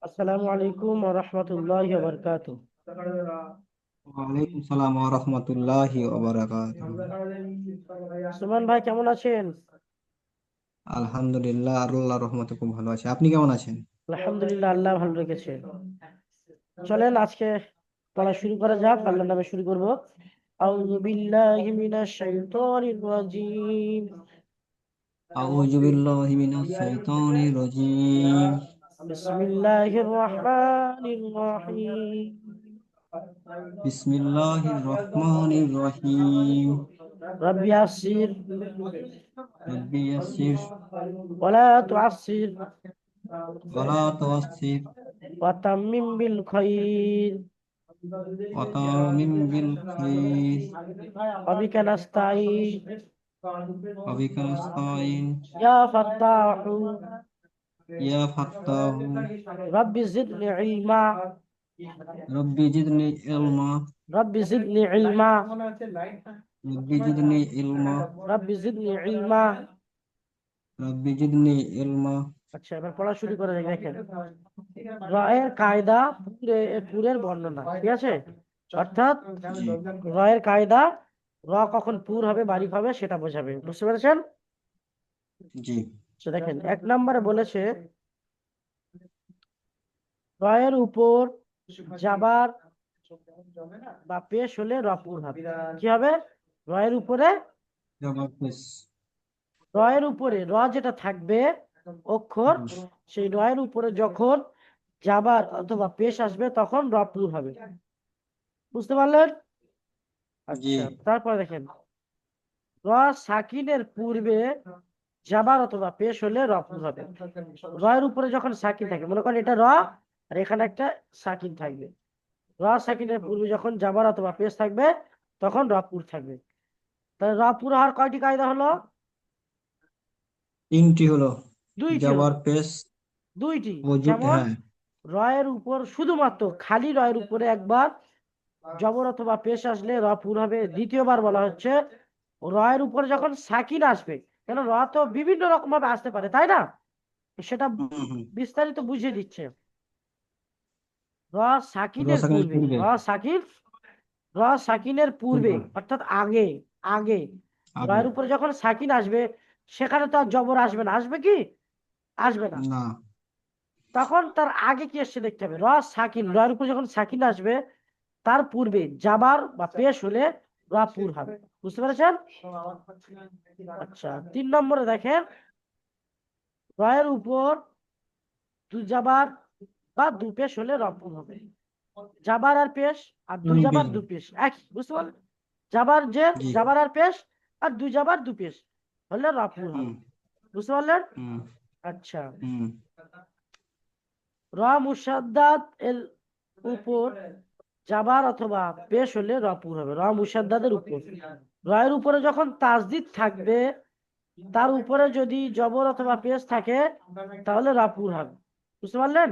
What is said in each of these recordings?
আসসালামু আলাইকুম ওয়া রাহমাতুল্লাহি ওয়া বারাকাতুহু। ওয়ালাইকুম সালাম ওয়া রাহমাতুল্লাহি ওয়া বারাকাতুহু। সুমন ভাই কেমন আছেন? আলহামদুলিল্লাহ, আল্লাহর রহমতে খুব ভালো আছে। আপনি কেমন আছেন? আলহামদুলিল্লাহ, আল্লাহ ভালো রেখেছে। চলেন আজকে পড়া শুরু করা যাক। আল্লাহর নামে শুরু করব। আউযু বিল্লাহি মিনাশ শাইতানির রাজীম। আউযু বিল্লাহি মিনাশ শাইতানির রাজীম। বিসমিল্লাহির রহমানির রহিম। বিসমিল্লাহির রহমানির রহিম। রাব্বি ইয়াসসির রাব্বি ইয়াসসির ওয়ালা তুআসসির ওয়ালা তুআসসির ওয়া তাম্মিম বিল খাইর ওয়া তামিম বিল খাইর ওয়া বিকা নাস্তাঈন ওয়া বিকা নাস্তাইন ইয়া ফাত্তাহু ইয়া ফাত্তাহু রাব্বি জিদনি ইলমা রাব্বি জিদনি ইলমা রাব্বি জিদনি ইলমা রাব্বি জিদনি ইলমা রাব্বি জিদনি ইলমা। রাব্বি জিদনি ইলমা। আচ্ছা, এবার পড়া শুরু করা যাক। দেখেন, রয়ের কায়দা পুরের বর্ণনা, ঠিক আছে? অর্থাৎ জি রয়ের কায়দা, র কখন পুর হবে বারিক হবে সেটা বোঝাবে। বুঝতে পেরেছেন? জি তো দেখেন, এক নম্বরে বলেছে রয়ের উপর যাবার বা পেশ হলে র পুর হবে। কি হবে? রয়ের উপরে, জবাব রয়ের উপরে র যেটা থাকবে অক্ষর, সেই রয়ের উপরে যখন যাবার অথবা পেশ আসবে তখন র পুর হবে। বুঝতে পারলেন? জি আচ্ছা, তারপর দেখেন, র সাকিনের পূর্বে যাবার অথবা পেশ হলে র পুর হবে। রয়ের উপরে যখন সাকিন থাকে, মনে করেন এটা র আর এখানে একটা সাকিন থাকবে, র সাকিনের পূর্বে যখন যাবার অথবা পেশ থাকবে তখন র পুর থাকবে। তাহলে র পুর হওয়ার কয়টি কায়দা হলো? তিনটি হলো দুইটি যাবার হলো। পেশ দুইটি। ওজুদ, যেমন হ্যাঁ। রয়ের উপর শুধুমাত্র খালি রয়ের উপরে একবার জবর অথবা পেশ আসলে র পুর হবে। দ্বিতীয়বার বলা হচ্ছে রয়ের উপরে যখন সাকিন আসবে, কেন র তো বিভিন্ন রকম ভাবে আসতে পারে, তাই না? সেটা হুম হুম। বিস্তারিত বুঝিয়ে দিচ্ছে। র সাকিনের রসায়নের পূর্বে, পূর্বে র সাকিনের পূর্বে পূর্বে অর্থাৎ আগে, আগে আগে রয়ের উপরে যখন সাকিন আসবে সেখানে তো আর জবর আসবে না। আসবে কি? আসবে না। না। তখন তার আগে কি এসছে দেখতে হবে। র সাকিন, রয়ের উপরে যখন সাকিন আসবে তার পূর্বে যাবার বা পেশ হলে র পুর হবে। বুঝতে পেরেছেন? আচ্ছা, 3 নম্বরে দেখেন, রয়ের উপর দু যাবার বা দু পেশ হলে র পুর হবে। যাবার আর পেশ আর দু যাবার তনবির। দু পেশ একই। বুঝতে পারলেন? যাবার যে জি। যাবার আর পেশ আর দু যাবার দু পেশ হলে র পুর হুম হবে। বুঝতে পারলেন? হুম আচ্ছা, হুম র মুসাদ্দাদ এর উপর যাবার অথবা পেশ হলে র পুর হবে। র মুসাদ্দাদের উপর, রয়ের উপরে যখন তাসদিদ থাকবে তার উপরে যদি জবর অথবা পেশ থাকে তাহলে র পুর হবে। বুঝতে পারলেন?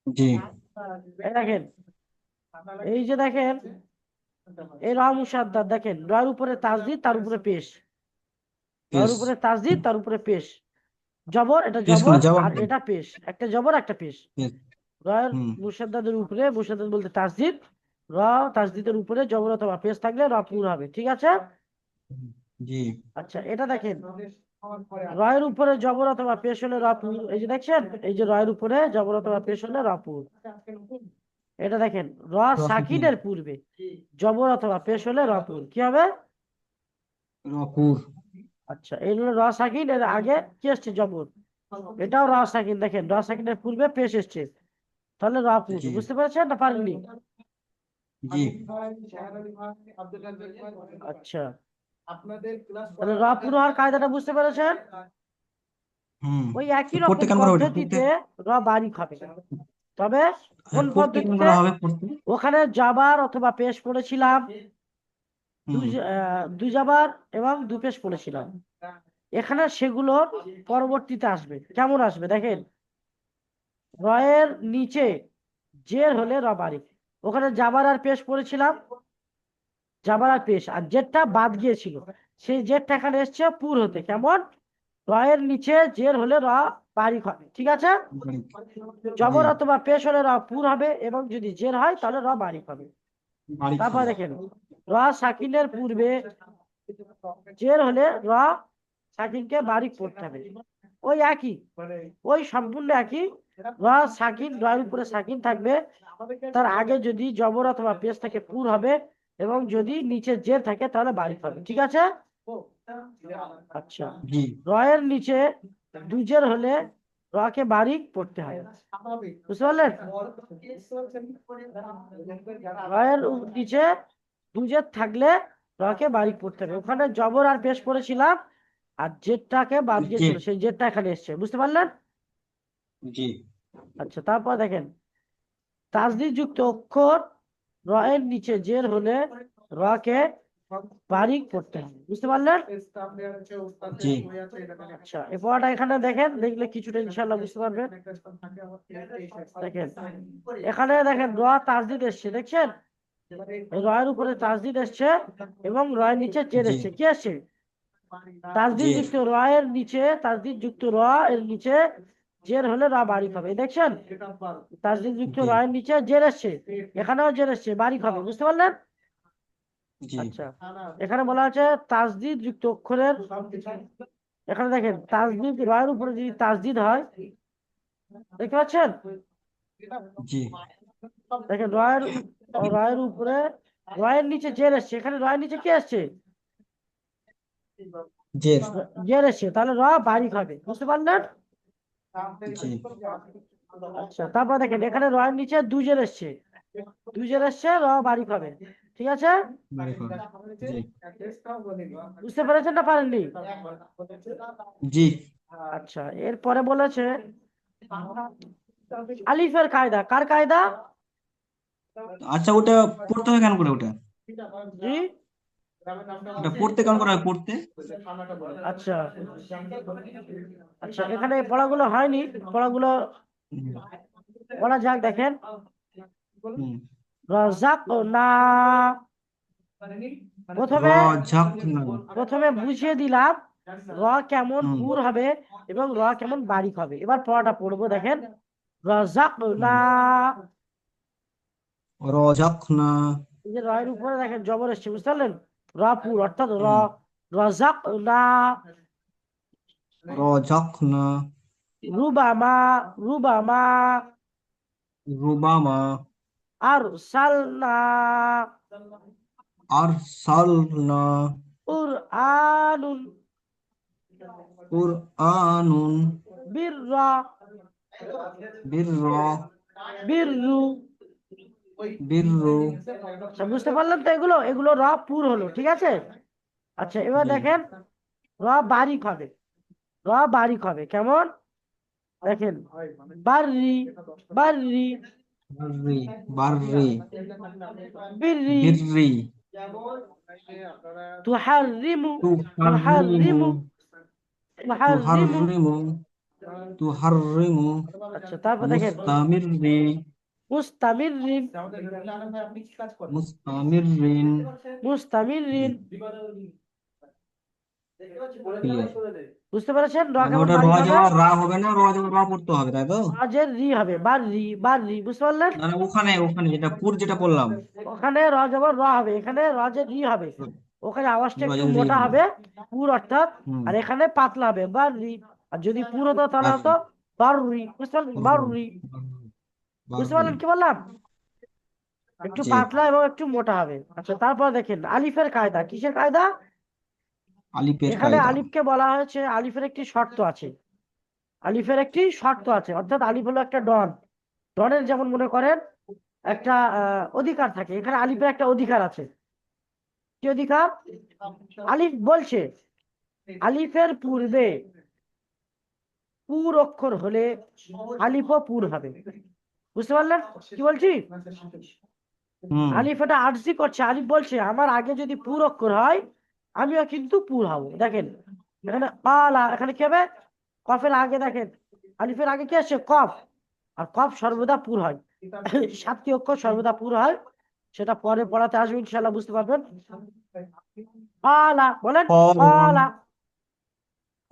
জি। এই দেখেন, এই যে দেখেন, এই র মুসাদ্দাদ দেখেন, রয়ের উপরে তাসদিদ তার উপরে পেশ, রয়ের পেশ উপরে তাসদিদ তার উপরে পেশ, জবর, এটা পেশ জবর কেন জবাব আর নেই। এটা পেশ, একটা জবর একটা পেশ। পেশ। রয়ের হুম মুসাদ্দাদের উপরে, মুসাদ্দাদ বলতে তাসদিদ, র তাসদিদের উপরে জবর অথবা পেশ থাকলে র পুর হবে। ঠিক আছে? হুম, জি। আচ্ছা, এটা দেখেন, রয়ের উপরে জবর অথবা পেশ হলে র পুর। এই যে দেখছেন, এই যে রয়ের উপরে জবর অথবা পেশ হলে র পুর। এটা দেখেন, র রসিকুল। সাকিনের পূর্বে জবর অথবা পেশ হলে র পুর। কি হবে? রপুর। আচ্ছা, এই হলো র সাকিন, এর আগে কি আসছে? জবর। এটাও র সাকিন, দেখেন র সাকিনের পূর্বে পেশ এসছে, তাহলে র পুর। জি বুঝতে পেরেছেন না পারেননি? জি। আচ্ছা, তাহলে র পুর হওয়ার কায়দাটা বুঝতে পেরেছেন? হুম। ওই একই পড়তে রকম কেমন হবে ওটা পড়তে? পদ্ধতিতে র বারিক হবে, তবে কোন হ্যাঁ, পড়তে কেমন পদ্ধতিতে? করে হবে পড়তে? ওখানে যাবার অথবা পেশ পড়েছিলাম, হুম দুই যাবার এবং দু পেশ পড়েছিলাম। এখানে সেগুলোর পরবর্তীতে আসবে। কেমন আসবে দেখেন, রয়ের নিচে জের হলে র বারিক। ওখানে যাবার আর পেশ পড়েছিলাম, যাবার আর পেশ, আর জেরটা বাদ গিয়েছিল, সেই জেরটা এখানে এসছে পুর হতে। কেমন? র এর নিচে জের হলে র বারিক হবে, ঠিক আছে। বারিক। জবর জি অথবা পেশ হলে র পুর হবে, এবং যদি জের হয় তাহলে র বারিক হবে। বারিক তারপর হবে। দেখেন, র সাকিনের পূর্বে জের হলে র সাকিনকে বারিক পড়তে হবে। ওই একই, ওই সম্পূর্ণ একই। র সাকিন, র এর উপরে সাকিন থাকবে, তার আগে যদি জবর অথবা পেশ থাকে পুর হবে, এবং যদি নিচে জের থাকে তাহলে বারিক হবে, ঠিক আছে। আচ্ছা, জি র এর নিচে দুজের হলে র কে বারিক পড়তে হয়, বুঝতে পারলেন। র এর নিচে দুজের থাকলে র কে বারিক পড়তে হবে। ওখানে জবর আর পেশ পড়েছিলাম, আর জেরটাকে বাদ জি দিয়েছিল, সেই জেরটা এখানে এসছে, বুঝতে পারলেন। জি আচ্ছা, তারপর দেখেন, তাসদিদ যুক্ত অক্ষর র এর নিচে জের হলে র কে বারিক পড়তে হবে, বুঝতে পারলেন। জি আচ্ছা, এই পড়াটা এখানে দেখেন, দেখলে কিছুটা ইনশাল্লাহ বুঝতে পারবেন। দেখেন, এখানে দেখেন র তাসদিদ এসছে, দেখছেন, এই র এর উপরে তাসদিদ এসছে, এবং র এর নিচে জের জি এসছে, কি আসছে, তাসদিদ জের। যুক্ত র এর নিচে, তাসদিদ যুক্ত র এর নিচে জের হলে র বারিক হবে, দেখছেন। তাসদিদ যুক্ত জি র এর নিচে জের এসছে, এখানেও জের এসছে, বারিক হবে, বুঝতে পারলেন। জি আচ্ছা, এখানে বলা আছে তাসদিদ যুক্ত অক্ষরের, এখানে দেখেন তাসদিদ, র এর উপরে যদি তাসদিদ হয়, দেখতে পাচ্ছেন, জি দেখেন র এর উপরে র এর নিচে জের এসছে, এখানে র এর নিচে কি আসছে, জের। জের এসছে, তাহলে র বারিক হবে, বুঝতে পারলেন। জি আচ্ছা, তারপর দেখেন এখানে র এর নিচে দুজের এসছে, দুজের এসছে, র বারিক হবে, ঠিক আছে। বারিক হবে। জি বুঝতে পেরেছেন না পারেননি। জি। আচ্ছা, এরপরে বলেছে আলিফের কায়দা, কার কায়দা, আচ্ছা, ওটা পড়তে হয় কেন করে ওটা? জি। ওটা পড়তে কেমন করে হয় পড়তে? আচ্ছা, আচ্ছা, এখানে এই পড়াগুলো হয়নি, পড়াগুলো হুম বলা যাক, দেখেন, হুম। রাজাক না, র প্রথমে ঝাক না। প্রথমে বুঝিয়ে দিলাম র কেমন হুম পুর হবে এবং র কেমন বারিক হবে। এবার পড়াটা পড়বো, দেখেন, রাজাক না, হুম। র ঝাক না। এই যে র এর উপরে দেখেন জবর এসছে, বুঝতে পারলেন, র পুর, অর্থাৎ র, হুম। রাজাক না, র ঝাক না। রুবামা, রুবামা, রুবামা। আর সালনা, আর সাল না। কুরআনুন, কুরআনুন। বিররা, বীর। বিররু। বীররু। আচ্ছা, বুঝতে পারলেন তো, এগুলো এগুলো র পুর হলো, ঠিক আছে। আচ্ছা, এবার জি। দেখেন র বারিক হবে, র বারিক হবে কেমন, দেখেন, বাররি, বাররি, বাররি। বাররি। বিররি, বিররি। তুহাররিমু, তুহাররিমু। তুহাররিমু, তুহাররিমু। তুহাররিমু। তুহাররিমু। আচ্ছা, তারপর দেখেন মুস্তামিররি। মুস্তামিররিন, মুস্তামিররিন। জি মুস্তামিররিন, ক্লিয়ার। বুঝতে পেরেছেন র মানে কেমন ওটা র বারিক হবে। যাওয়া রা হবে না, র যাওয়া রা পড়তে হবে, তাই তো? রাজের রি হবে, বাররি, বাররি, বুঝতে পারলেন। মানে ওখানে ওখানে যেটা পুর যেটা বললাম। ওখানে র জবর র হবে, এখানে রাজের রি হবে, ওখানে আওয়াজটা একটু রজনী মোটা হবে। হবে, পুর অর্থাৎ, হুম। আর এখানে পাতলা হবে, বাররি। আর যদি পুর হতো তাহলে বাররি। হতো বাররি, বুঝতে পারলেন, বাররি। বাররি, বুঝতে বাররি। পারলেন কি বললাম, একটু জি। পাতলা এবং একটু মোটা হবে। আচ্ছা, তারপর দেখেন আলিফের কায়দা, কিসের কায়দা, আলিফের এখানে কায়দা। আলিফকে বলা হয়েছে, আলিফের একটি শর্ত আছে, আলিফের একটি শর্ত আছে, অর্থাৎ আলিফ হলো একটা ডন, ডনের যেমন মনে করেন একটা অধিকার থাকে, এখানে আলিফের একটা অধিকার আছে, কি অধিকার, আলিফ বলছে আলিফের পূর্বে পুর অক্ষর হলে আলিফও পুর হবে, বুঝতে পারলেন কি বলছি। হুম। আলিফ এটা আরজি করছে, আলিফ বলছে আমার আগে যদি পুর অক্ষর হয় আমিও কিন্তু পুর হব। দেখেন এখানে আলা, এখানে কি হবে, কফের আগে দেখেন, আলিফের আগে কি আসছে, কফ, আর কফ সর্বদা পুর হয়, সাতটি অক্ষর সর্বদা পুর হয়, সেটা পরে পড়াতে আসবে ইনশাল্লাহ, বুঝতে পারবেন। আলা বলেন, কলা। আলা,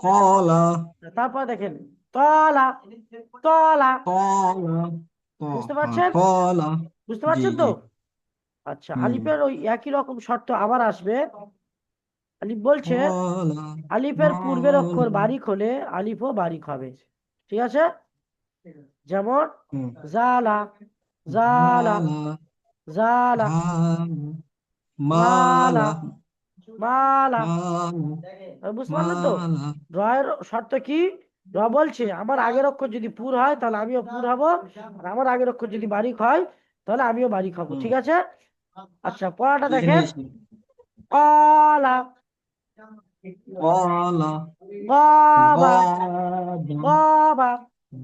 কলা, তারপর দেখেন তলা, তলা, তলা, বুঝতে হ্যাঁ, পারছেন? কলা। বুঝতে জি পারছেন তো? জি। আচ্ছা, হুম। আলিফের ওই একই রকম শর্ত আবার আসবে। আলিফ বলছে কলা, আলিফের পূর্বের অক্ষর মালা। বারিক হলে আলিফও বারিক হবে। ঠিক আছে? যেমন হুম। জালা, জালা, ঝালা, জালা, ঝালা, মালা, মালা, মালা। মালা, বুঝতে পারলেন তো? মালা। রয়ের শর্ত কি? র বলছে আমার আগের অক্ষর যদি পুর হয় তাহলে আমিও পুর হব, আর আমার আগের অক্ষর যদি বারিক হয় তাহলে আমিও বারিক হব। হুম, ঠিক আছে? আচ্ছা, পড়াটা লিখে দেখেন। নিয়েছি। কলা, কলা, গবা, গদা, গবা,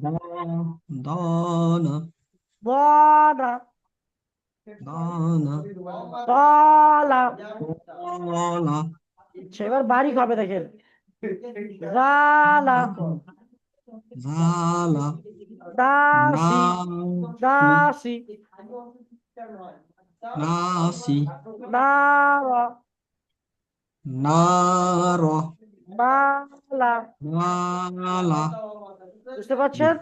দানা, বনা, দানা, তলা। কলা, আচ্ছা, এবার বারিক হবে দেখেন। জালা, ঝালা, দাসি, নাসি, দাসি, নাসি, নারা, নার, মালা। মালা। বুঝতে জি। পারছেন?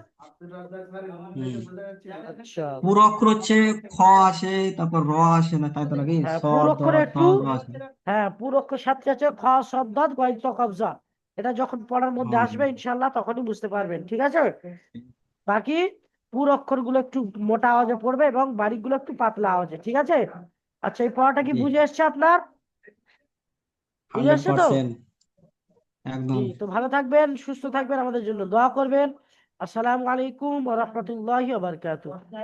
হুম। আচ্ছা, পুরো অক্ষর হচ্ছে খ আসে, তারপর র আসে না, তাই তো নাকি হ্যাঁ স, পুর দ, অক্ষরে ত, একটু, দ আসে। হ্যাঁ পুর অক্ষর সাথে আছে খ, শব্দ, গয়িত, কবজা। এটা যখন পড়ার মধ্যে হ্যাঁ, আসবে ইনশাল্লাহ তখনই বুঝতে পারবেন। ঠিক আছে? বাকি পুর অক্ষর গুলো একটু মোটা আওয়াজে পড়বে এবং বারিক গুলো একটু পাতলা আওয়াজে। ঠিক আছে? আচ্ছা, এই পড়াটা কি জি। বুঝে এসছে আপনার? বুঝে হান্ড্রেড এসছে তো? পার্সেন্ট জি, একদম। তো ভালো থাকবেন, সুস্থ থাকবেন, আমাদের জন্য দোয়া করবেন। আসসালামু আলাইকুম ওয়া রাহমাতুল্লাহি ওয়া বারাকাতুহু।